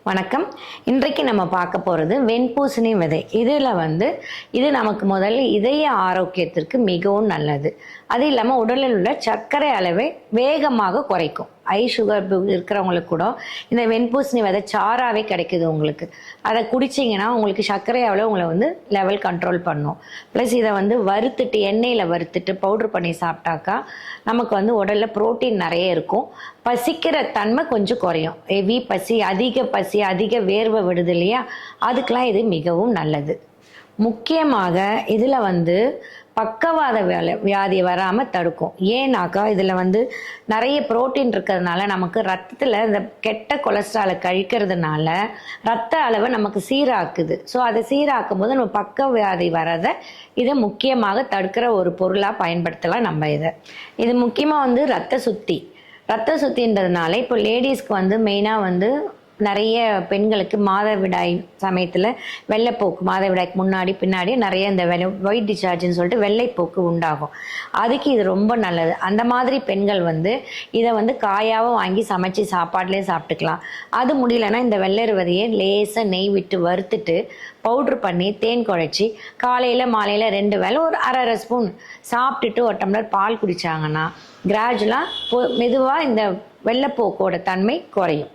வணக்கம். இன்றைக்கு நம்ம பார்க்க போகிறது வெண்பூசணி விதை. இது நமக்கு முதல்ல இதய ஆரோக்கியத்திற்கு மிகவும் நல்லது. அது இல்லாமல் உடலில் உள்ள சர்க்கரை அளவை வேகமாக குறைக்கும். சுகர் இருக்கிறவங்களுக்கு கூட இந்த வெண்பூசணி விதை சாராவே கிடைக்குது உங்களுக்கு. அதை குடிச்சிங்கன்னா உங்களுக்கு சர்க்கரை அளவு உங்களை லெவல் கண்ட்ரோல் பண்ணும். ப்ளஸ் இதை வறுத்துட்டு எண்ணெயில் வறுத்துட்டு பவுட்ரு பண்ணி சாப்பிட்டாக்கா நமக்கு உடலில் ப்ரோட்டீன் நிறைய இருக்கும். பசிக்கிற தன்மை கொஞ்சம் குறையும். ஹெவி பசி, அதிக வேர்வை விடுது இல்லையா, அதுக்கெலாம் இது மிகவும் நல்லது. முக்கியமாக இதில் பக்கவாத வியாதி வராமல் தடுக்கும். ஏன்னாக்கா இதில் நிறைய புரோட்டீன் இருக்கிறதுனால நமக்கு ரத்தத்தில் இந்த கெட்ட கொலஸ்ட்ராலை கழிக்கிறதுனால ரத்த அளவை நமக்கு சீராக்குது. ஸோ அதை சீராக்கும் போது நம்ம பக்க வியாதி வரதை இதை முக்கியமாக தடுக்கிற ஒரு பொருளாக பயன்படுத்தலாம். நம்ம இது முக்கியமாக ரத்த சுத்தின்றதுனால இப்போ லேடிஸ்க்கு மெயினாக நிறைய பெண்களுக்கு மாதவிடாய் சமயத்தில் வெள்ளைப்போக்கு, மாதவிடாய்க்கு முன்னாடி பின்னாடி நிறைய இந்த ஒயிட் டிஸ்சார்ஜ்னு சொல்லிட்டு வெள்ளைப்போக்கு உண்டாகும். அதுக்கு இது ரொம்ப நல்லது. அந்த மாதிரி பெண்கள் இதை காயாகவும் வாங்கி சமைச்சு சாப்பாடுலேயே சாப்பிட்டுக்கலாம். அது முடியலன்னா இந்த வெள்ளரி விதையை லேசாக நெய் விட்டு வறுத்துட்டு பவுட்ரு பண்ணி தேன் குழைச்சி காலையில் மாலையில் 2 வேளை ஒரு அரை ஸ்பூன் சாப்பிட்டுட்டு ஒரு டம்ளர் பால் குடித்தாங்கன்னா கிராஜுவலாக மெதுவாக இந்த வெள்ளைப்போக்கோட தன்மை குறையும்.